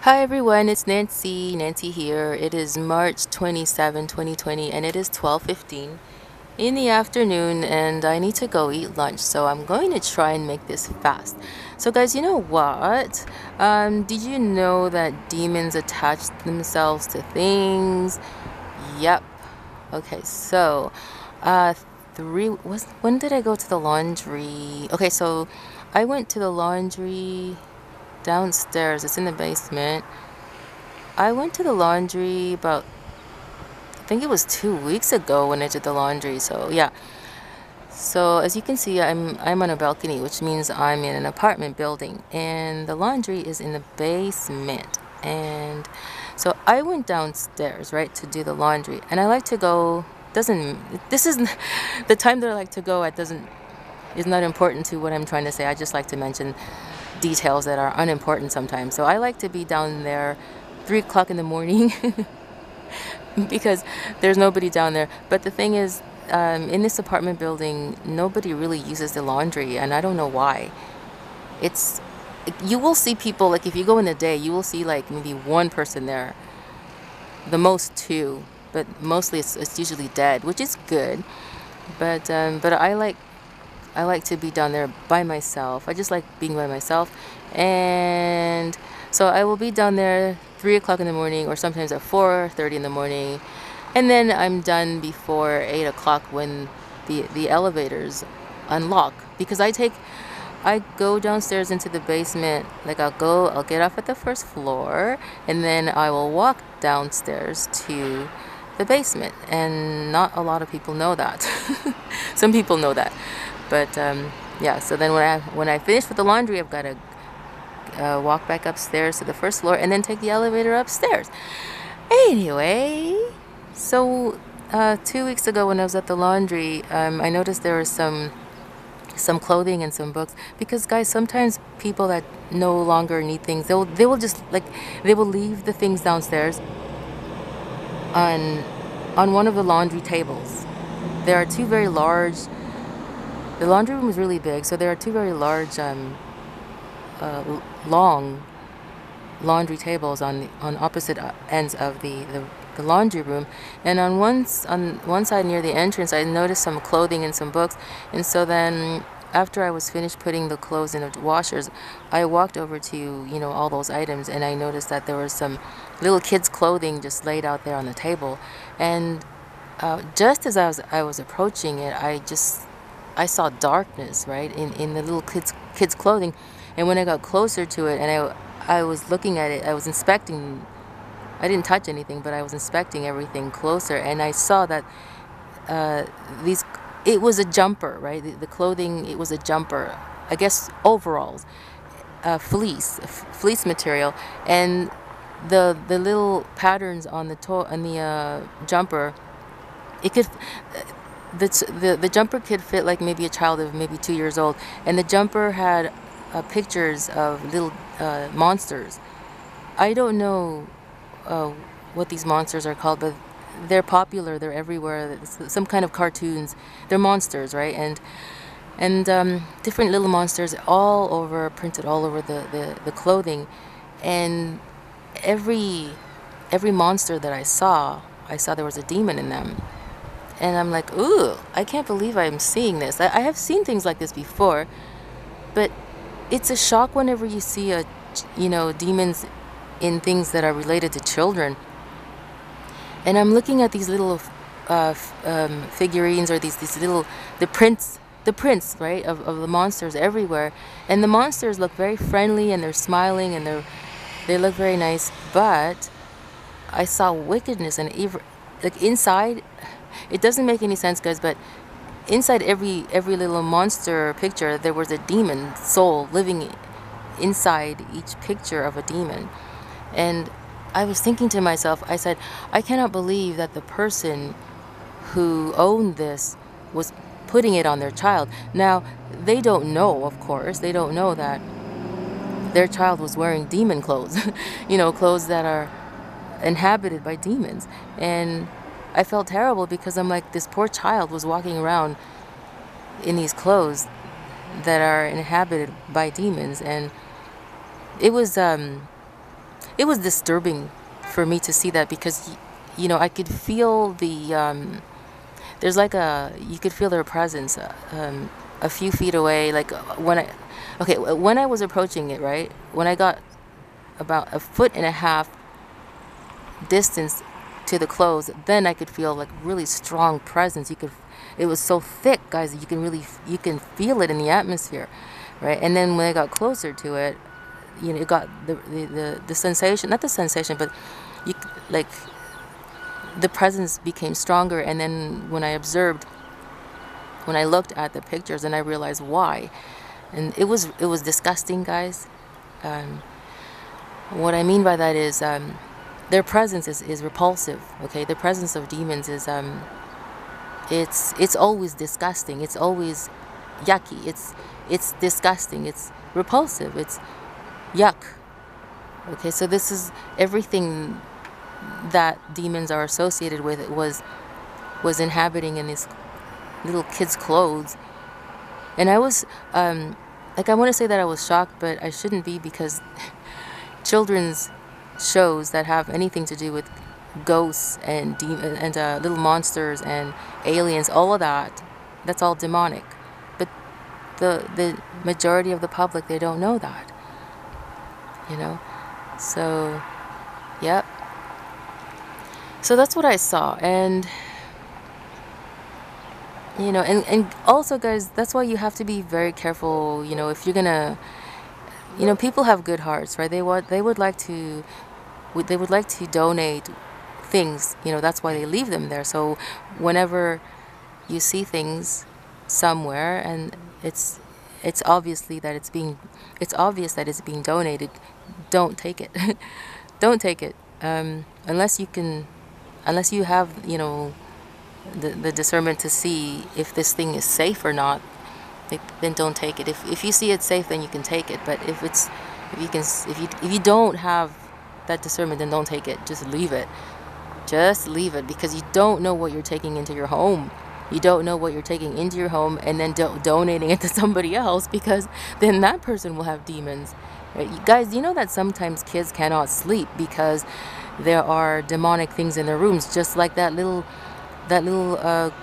Hi everyone, it's Nancy here. It is March 27, 2020, and it is 12:15 in the afternoon, and I need to go eat lunch, so I'm going to try and make this fast. So guys, you know what? Did you know that demons attach themselves to things? Yep. Okay, so uh when did I go to the laundry? Okay, so I went to the laundry downstairs. It's in the basement. I went to the laundry about, I think it was 2 weeks ago when I did the laundry. So yeah. So as you can see, I'm on a balcony, which means I'm in an apartment building, and the laundry is in the basement. And so I went downstairs, right, to do the laundry, and I like to go. Doesn't this is the time that I like to go at doesn't is not important to what I'm trying to say. I just like to mention details that are unimportant sometimes. So I like to be down there 3 o'clock in the morning because there's nobody down there. But the thing is, in this apartment building, nobody really uses the laundry, and I don't know why. It's you will see people, like if you go in the day, you will see like maybe one person there, the most two, but mostly it's usually dead, which is good. But I like to be down there by myself. I just like being by myself. And so I will be down there 3 o'clock in the morning, or sometimes at 4:30 in the morning. And then I'm done before 8 o'clock when the elevators unlock. Because I go downstairs into the basement. Like I'll get off at the first floor, and then I will walk downstairs to the basement. And not a lot of people know that. Some people know that. But yeah, so then when I finish with the laundry, I've got to walk back upstairs to the first floor and then take the elevator upstairs. Anyway, so 2 weeks ago when I was at the laundry, I noticed there was some clothing and some books, because guys, sometimes people that no longer need things, they will just like they will leave the things downstairs on one of the laundry tables. There are two very large. The laundry room is really big, so there are two very large, long laundry tables on opposite ends of the laundry room. And on one side near the entrance, I noticed some clothing and some books. And so then after I was finished putting the clothes in the washers, I walked over to, all those items, and I noticed that there was some little kids' clothing just laid out there on the table. And just as I was approaching it, I saw darkness, right, in the little kids clothing. And when I got closer to it, and I was looking at it, I was inspecting. I didn't touch anything, but I was inspecting everything closer, and I saw that uh, these it was a jumper, right? The clothing, it was a jumper, I guess overalls, fleece material, and the little patterns on the jumper, it could the jumper could fit like maybe a child of maybe 2 years old, and the jumper had pictures of little monsters. I don't know uh, what these monsters are called, but they're popular. They're everywhere. It's some kind of cartoons. They're monsters, right? And different little monsters all over, printed all over the clothing, and every every monster that I saw there was a demon in them. And I'm like, ooh, I can't believe I'm seeing this. I have seen things like this before, but it's a shock whenever you see demons in things that are related to children. And I'm looking at these little figurines, or these little the prints, right, of the monsters everywhere. And the monsters look very friendly, and they're smiling, and they look very nice. But I saw wickedness and evil, like inside. It doesn't make any sense, guys, but inside every little monster picture, there was a demon soul living inside each picture of a demon. And I was thinking to myself, I said, I cannot believe that the person who owned this was putting it on their child. Now, they don't know, of course, they don't know that their child was wearing demon clothes, clothes that are inhabited by demons. And I felt terrible, because I'm like, this poor child was walking around in these clothes that are inhabited by demons. And it was it was disturbing for me to see that, because I could feel the there's like you could feel their presence a few feet away, like when I was approaching it, right, when I got about a foot and a half distance to the clothes, then I could feel like really strong presence. It was so thick, guys, that you can feel it in the atmosphere, right? And then when I got closer to it, it got the sensation, not the sensation, but you like the presence became stronger. And then when I looked at the pictures, and I realized why, and it was disgusting, guys. What I mean by that is their presence is repulsive. Okay, the presence of demons is it's always disgusting. It's always yucky. It's disgusting. It's repulsive. It's yuck. Okay, so this is everything that demons are associated with. It was inhabiting in these little kids' clothes. And I was I want to say that I was shocked, but I shouldn't be, because children's shows that have anything to do with ghosts and little monsters and aliens, all of that's all demonic. But the majority of the public, they don't know that. So, yep. So that's what I saw. And and also, guys, that's why you have to be very careful, if you're gonna, people have good hearts, right? They would like to donate things, that's why they leave them there. So whenever you see things somewhere, and it's obviously that it's obvious that it's being donated, don't take it. Don't take it, unless you have the discernment to see if this thing is safe or not. Then don't take it. If you see it's safe, then you can take it. But if you don't have that discernment, then don't take it. Just leave it. Just leave it, because you don't know what you're taking into your home. You don't know what you're taking into your home and then donating it to somebody else, because then that person will have demons. Right? You guys, you know that sometimes kids cannot sleep because there are demonic things in their rooms, just like that little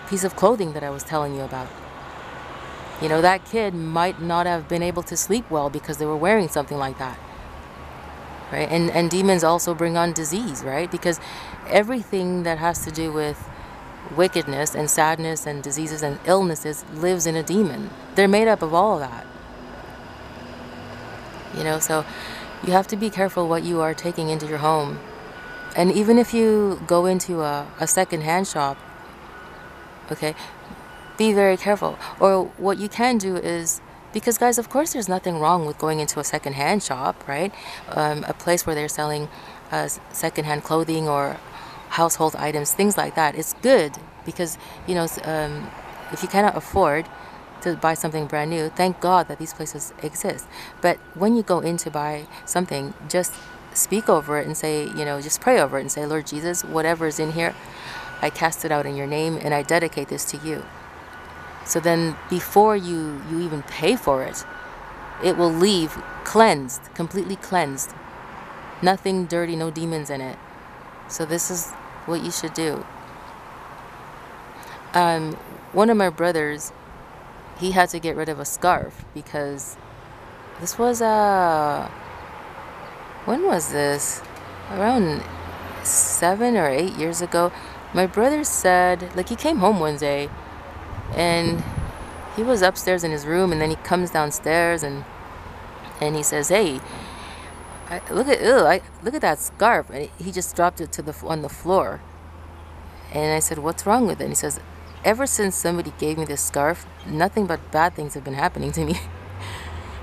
piece of clothing that I was telling you about. That kid might not have been able to sleep well because they were wearing something like that. Right? And demons also bring on disease, right? Because everything that has to do with wickedness and sadness and diseases and illnesses lives in a demon. They're made up of all of that. So you have to be careful what you are taking into your home. And even if you go into a second-hand shop, okay, be very careful. Or what you can do is, because guys, of course there's nothing wrong with going into a second-hand shop, right? A place where they're selling second-hand clothing or household items, things like that. It's good, because if you cannot afford to buy something brand new, thank God that these places exist. But when you go in to buy something, just speak over it and say, just pray over it and say, Lord Jesus, whatever is in here, I cast it out in your name, and I dedicate this to you. So then before you even pay for it, it will leave cleansed, completely cleansed. Nothing dirty, no demons in it. So this is what you should do. One of my brothers, he had to get rid of a scarf, because this was when was this? Around 7 or 8 years ago. My brother said, like, he came home one day and he was upstairs in his room, and then he comes downstairs and he says, hey, look at that scarf. And he just dropped it on the floor. And I said, what's wrong with it? And he says, ever since somebody gave me this scarf, nothing but bad things have been happening to me.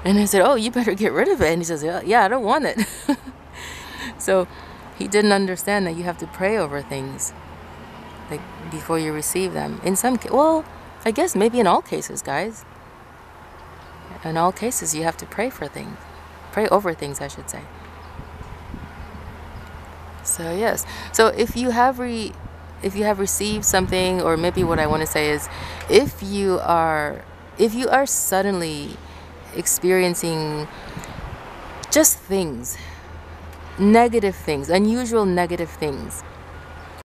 And I said, oh, you better get rid of it. And he says, yeah, I don't want it. So he didn't understand that you have to pray over things, like, before you receive them. In some well, I guess maybe in all cases, guys. In all cases, you have to pray for things. Pray over things, I should say. So yes. So if you have received something, or maybe what I want to say is, if you are suddenly experiencing just things, negative things, unusual negative things.